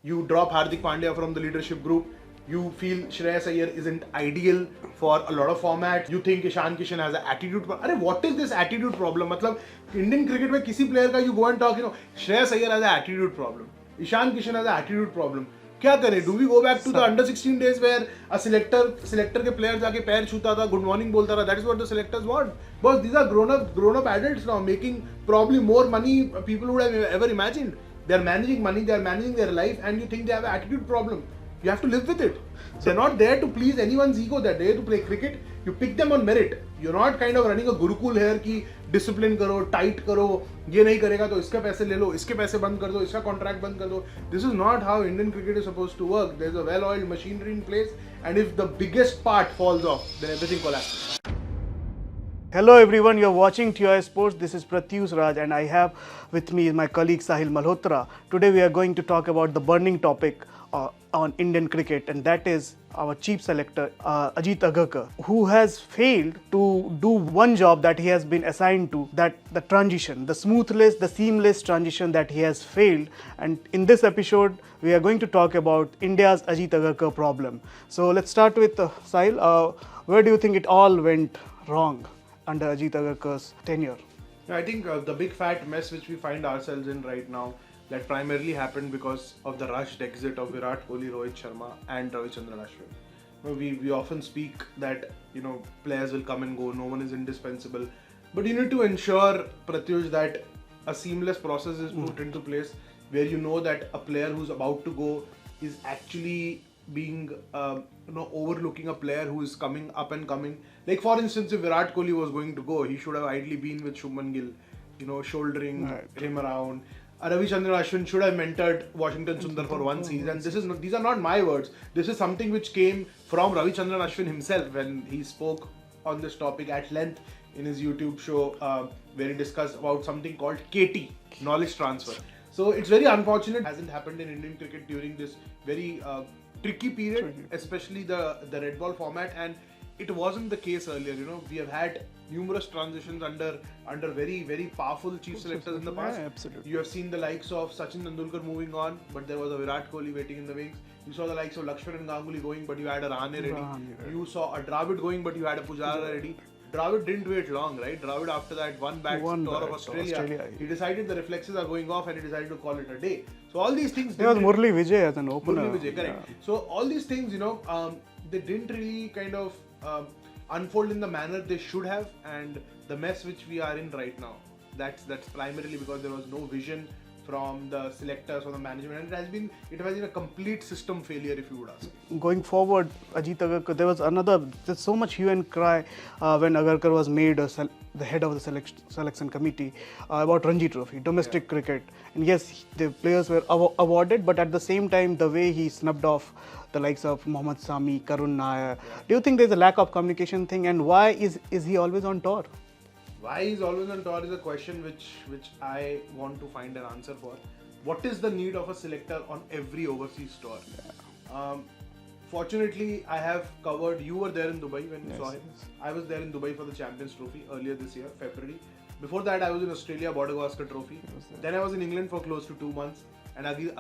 You drop Hardik Pandya from the leadership group. You feel Shreyas Iyer isn't ideal for a lot of formats. You think Ishan Kishan has an attitude problem. Arey, what is this attitude problem? मतलब Indian cricket में किसी player का you go and talk, Shreyas Iyer has an attitude problem. Ishan Kishan has an attitude problem. क्या करें? Do we go back to the under 16 days where a selector के player जाके पैर छूता था, good morning बोलता था? That is what the selectors want. But these are grown up adults now, making probably more money people would have ever imagined. They are managing money, they are managing their life, and you think they have an attitude problem. You have to live with it. They're not there to please anyone's ego. They're there to play cricket. You pick them on merit. You're not kind of running a gurukul here कि discipline करो, tight करो, ये नहीं करेगा तो इसके पैसे ले लो, इसके पैसे बंद कर दो, इसका contract बंद कर दो. This is not how Indian cricket is supposed to work. There's a well-oiled machinery in place, and if the biggest part falls off, then everything collapses. Hello everyone, you're watching TOI Sports. This is Pratyush Raj and I have with me my colleague Sahil Malhotra. Today we are going to talk about the burning topic on Indian cricket, and that is our chief selector Ajit Agarkar, who has failed to do one job that he has been assigned to, that the transition, the smoothless, the seamless transition that he has failed. And in this episode we are going to talk about India's Ajit Agarkar problem. So let's start with Sahil. Where do you think it all went wrong under Ajit Agarkar's tenure? I think the big fat mess which we find ourselves in right now, that primarily happened because of the rushed exit of Virat Kohli, Rohit Sharma and Ravichandran Ashwin. We often speak that players will come and go, no one is indispensable, but you need to ensure, Pratyush, that a seamless process is put into place where you know that a player who's about to go is actually being overlooking a player who is coming up and coming. Like for instance, if Virat Kohli was going to go, he should have ideally been with Shubman Gill, shouldering him around. Ravichandran Ashwin should have mentored Washington Sundar for one season. These are not my words. This is something which came from Ravichandran Ashwin himself when he spoke on this topic at length in his YouTube show where he discussed about something called KT, knowledge transfer. So it's very unfortunate. It hasn't happened in Indian cricket during this very tricky period, especially the red ball format, and it wasn't the case earlier. We have had numerous transitions under very, very powerful chief selectors in the past. Yeah, absolutely. You have seen the likes of Sachin Tendulkar moving on, but there was a Virat Kohli waiting in the wings. You saw the likes of Lakshman and Ganguly going, but you had a Rahane ready. You saw a Dravid going, but you had a Pujara ready. Dravid didn't wait long, right? Dravid, after that one tour of Australia, he decided the reflexes are going off and he decided to call it a day. So all these things... There was Murli Vijay as an opener. Murli Vijay, correct. Yeah. So all these things, they didn't really kind of unfold in the manner they should have, and the mess which we are in right now, that's primarily because there was no vision from the selectors or the management, and it has been a complete system failure, if you would ask. Going forward, Ajit Agarkar, there's so much hue and cry when Agarkar was made the head of the selection committee about Ranji Trophy, domestic cricket. And yes, the players were awarded, but at the same time, the way he snubbed off the likes of Mohammad Sami, Karun Nair. Do you think there's a lack of communication thing, and why is he always on tour? Why he's always on tour is a question which I want to find an answer for. What is the need of a selector on every overseas tour? Fortunately, I have covered. You were there in Dubai when you saw him. Yes. I was there in Dubai for the Champions Trophy earlier this year, February. Before that, I was in Australia, Border Gavaskar Trophy. Then I was in England for close to 2 months, and Ajit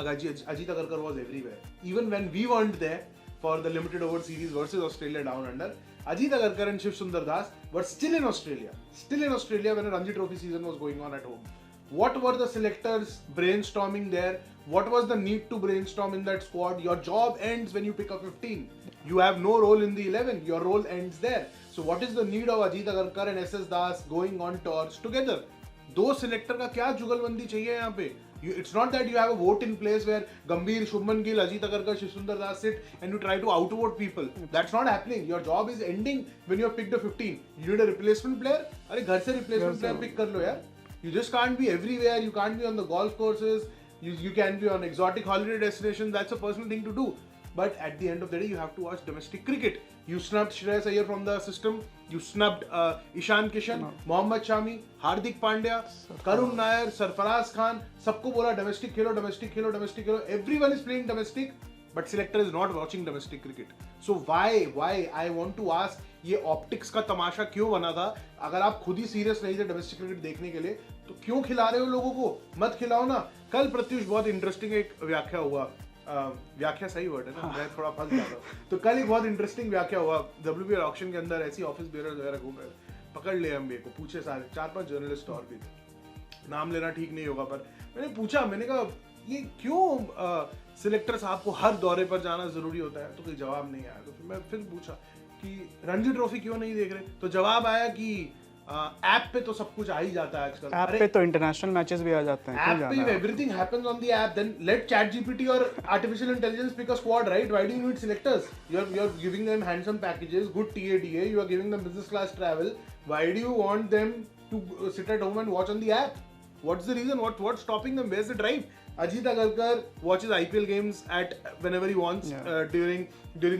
Agarkar was everywhere. Even when we weren't there for the limited over series versus Australia down under, Ajit Agarkar and Shiv Sundar Das were still in Australia when a Ranji Trophy season was going on at home. What were the selectors brainstorming there? What was the need to brainstorm in that squad? Your job ends when you pick up 15. You have no role in the 11. Your role ends there. So what is the need of Ajit Agarkar and SS Das going on tours together? दो selector का क्या जुगलबंदी चाहिए यहाँ पे? It's not that you have a vote in place where Gambhir, Shubman Gill, Ajit Agarkar, Shiv Sundar Das sit and you try to outvote people. That's not happening. Your job is ending when you have picked a 15. You need a replacement player? अरे घर से replacement player pick कर लो यार. You just can't be everywhere. You can't be on the golf courses. You can be on exotic holiday destinations. That's a personal thing to do. But at the end of the day, you have to watch domestic cricket. You snubbed Shreyas Iyer from the system. You snubbed Ishan Kishan, Mohammad Shami, Hardik Pandya, Karun Nair, Sarfaraz Khan. सबको बोला domestic Khelo. Everyone is playing domestic, but selector is not watching domestic cricket. So why? I want to ask, ये optics का तमाशा क्यों बना था? अगर आप खुद ही serious नहीं थे domestic cricket देखने के लिए, तो क्यों खिला रहे हो लोगों को? मत खिलाओ ना. कल प्रत्युष बहुत interesting एक व्याख्या हुआ व्याख्या सही वर्ड है ना, मैं थोड़ा फंस जाता हूँ. तो कल एक बहुत इंटरेस्टिंग व्याख्या हुआ. WBL ऑक्शन के अंदर ऐसी ऑफिस बेयरर्स वगैरह घूम रहे थे, पकड़ लिए हम को, पूछे सारे 4-5 जर्नलिस्ट और भी थे. नाम लेना ठीक नहीं होगा, पर मैंने पूछा, मैंने कहा ये क्यों सिलेक्टर साहब को हर दौरे पर जाना जरूरी होता है? तो कोई जवाब नहीं आया. तो फिर मैं पूछा कि रणजी ट्रॉफी क्यों नहीं देख रहे? तो जवाब आया कि ऐप पे तो सब कुछ आ ही जाता है आजकल. ऐप पे तो इंटरनेशनल मैचेस भी आ जाते हैं. ऐप पे everything happens on the app. Then let ChatGPT और artificial intelligence pick a squad, right? Why do you need selectors? You are giving them handsome packages, good TADA, you are giving them business class travel. Why do you want them to sit at home and watch on the app? What's the reason? What's stopping them? Where's the drive? Ajit Agarkar watches IPL games at whenever he wants. During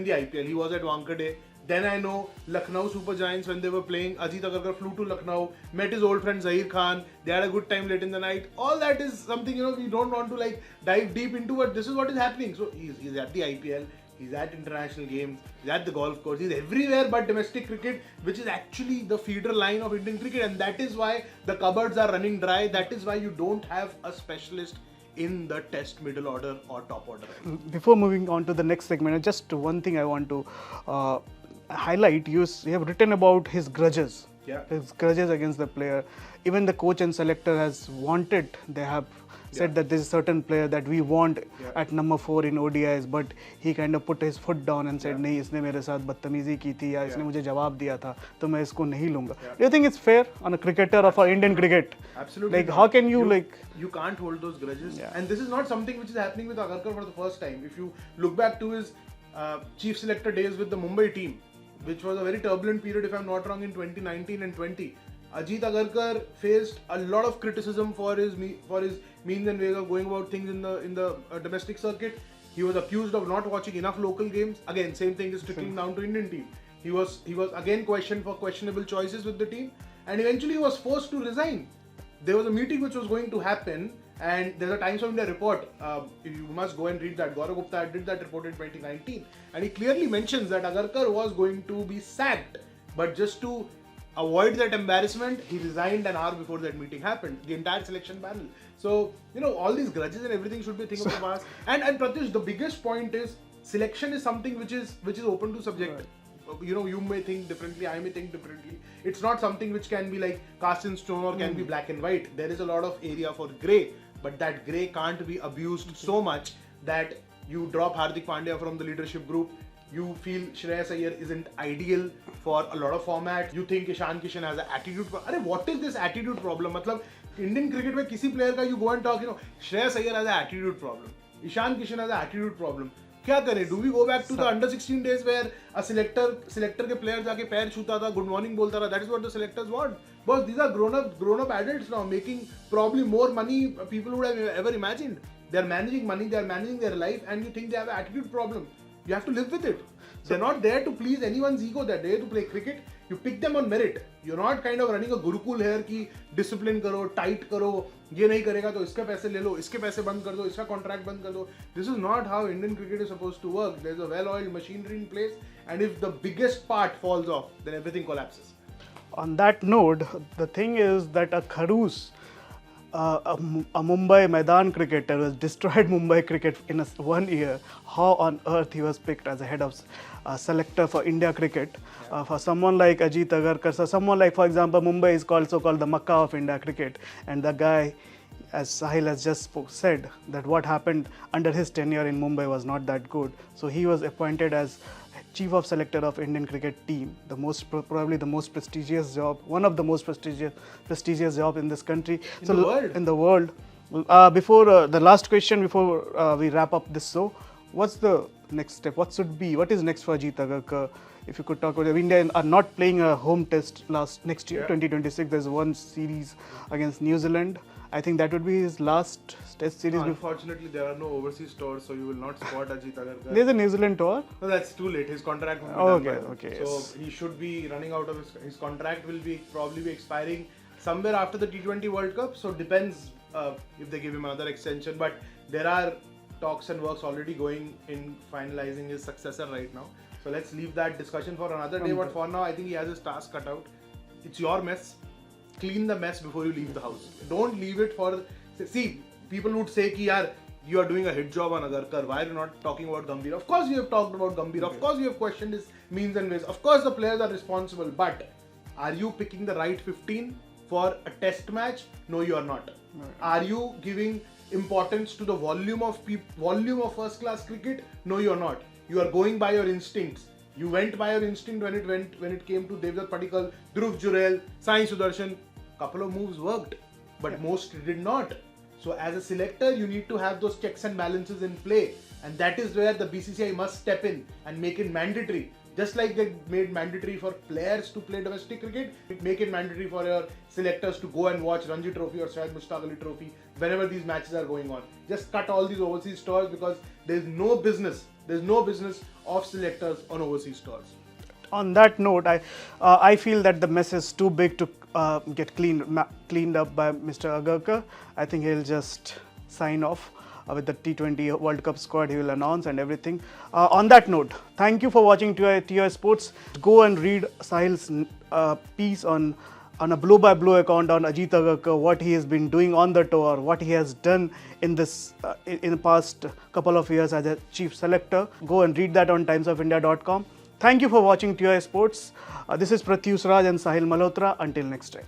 the IPL, he was at Wankhede. Then I know Lucknow Super Giants, when they were playing, Ajit Agarkar flew to Lucknow, met his old friend Zahir Khan. They had a good time late in the night. All that is something, we don't want to like dive deep into, but this is what is happening. So he's at the IPL, he's at international games, he's at the golf course, he's everywhere but domestic cricket, which is actually the feeder line of Indian cricket, and that is why the cupboards are running dry. That is why you don't have a specialist in the test middle order or top order. Before moving on to the next segment, just one thing I want to highlight. You have written about his grudges. His grudges against the player. Even the coach and selector has wanted, they have said that there is a certain player that we want at number 4 in ODIs, but he kind of put his foot down and said, नहीं, इसने मेरे साथ बदतमीजी की थी या इसने मुझे जवाब दिया था, तो मैं इसको नहीं लूँगा. Do you think it's fair on a cricketer of our Indian cricket? Absolutely. Like, how can you You can't hold those grudges. And this is not something which is happening with Agarkar for the first time. If you look back to his chief selector days with the Mumbai team, which was a very turbulent period, if I'm not wrong, in 2019 and 20. Ajit Agarkar faced a lot of criticism for his means and ways of going about things in the domestic circuit. He was accused of not watching enough local games. Again, same thing is trickling down to Indian team. He was again questioned for questionable choices with the team, and eventually he was forced to resign. There was a meeting which was going to happen, and there's a Times of India report. You must go and read that. Gaurav Gupta did that report in 2019, and he clearly mentions that Agarkar was going to be sacked, but just to avoid that embarrassment, he resigned an hour before that meeting happened. The entire selection panel. So all these grudges and everything should be a thing of the past. And Pratyush, the biggest point is selection is something which is open to subject. Right. You may think differently, I may think differently. It's not something which can be like cast in stone or can be black and white. There is a lot of area for grey, but that grey can't be abused so much that you drop Hardik Pandya from the leadership group. You feel Shreyas Iyer isn't ideal for a lot of formats. You think Ishan Kishan has an attitude problem. What is this attitude problem? मतलब Indian cricket में किसी player का you go and talk, Shreyas Iyer has an attitude problem. Ishan Kishan has an attitude problem. क्या करें? Do we go back to the under 16 days where a selector के player जाके पैर छूता था, good morning बोलता था? That is what the selectors want. Because these are grown up adults now, making probably more money people would have ever imagined. They are managing money, they are managing their life, and you think they have an attitude problem. You have to live with it. They're not there to please anyone's ego. They're there to play cricket. You pick them on merit. You're not kind of running a gurukul here कि discipline करो, tight करो, ये नहीं करेगा तो इसके पैसे ले लो, इसके पैसे बंद कर दो, इसका contract बंद कर दो. This is not how Indian cricket is supposed to work. There's a well-oiled machinery in place, and if the biggest part falls off, then everything collapses. On that note, the thing is that a Kharoos, a Mumbai Maidan cricketer who has destroyed Mumbai cricket in 1 year, how on earth he was picked as a head of selector for India cricket? For someone like Ajit Agarkar, so someone like, for example, Mumbai is also called the Makkah of India cricket, and the guy, as Sahil has just said, that what happened under his tenure in Mumbai was not that good. So he was appointed as chief of selector of Indian cricket team, probably the most prestigious job, one of the most prestigious job in this country. In the world. Before the last question, before we wrap up this show, what's the next step? What is next for Ajit Agarkar? If you could talk about India are not playing a home test next year, 2026. There's one series against New Zealand. I think that would be his last test series. No, unfortunately, there are no overseas tours, so you will not spot Ajit Agarkar. There's a New Zealand tour? No, that's too late. His contract will be done. Okay. So he should be running out of his contract will probably be expiring somewhere after the T20 World Cup. So depends if they give him another extension. But there are talks and works already going in finalizing his successor right now. So let's leave that discussion for another day. But for now, I think he has his task cut out. It's your mess. Clean the mess before you leave the house. Don't leave it for... See, people would say कि यार you are doing a hit job on Agarkar. Why are you not talking about Gambhir? Of course, you have talked about Gambhir. Of course, you have questioned his means and ways. Of course, the players are responsible. But are you picking the right 15 for a test match? No, you are not. Are you giving importance to the volume of first class cricket? No, you are not. You are going by your instincts. You went by your instinct when it came to Devdutt Padikkal, Dhruv Jurel, Sai Sudarshan. Couple of moves worked, but most did not. So as a selector, you need to have those checks and balances in play, and that is where the BCCI must step in and make it mandatory. Just like they made mandatory for players to play domestic cricket, make it mandatory for your selectors to go and watch Ranji Trophy or Syed Mushtaq Ali Trophy whenever these matches are going on. Just cut all these overseas tours because there's no business of selectors on overseas tours. On that note, I feel that the mess is too big to get cleaned up by Mr. Agarkar. I think he'll just sign off with the T20 World Cup squad. He will announce and everything. On that note, thank you for watching TOI Sports. Go and read Sahil's piece on a blow-by-blow account on Ajit Agarkar, what he has been doing on the tour, what he has done in this in the past couple of years as a chief selector. Go and read that on timesofindia.com. Thank you for watching TOI Sports. This is Pratyush Raj and Sahil Malhotra. Until next time.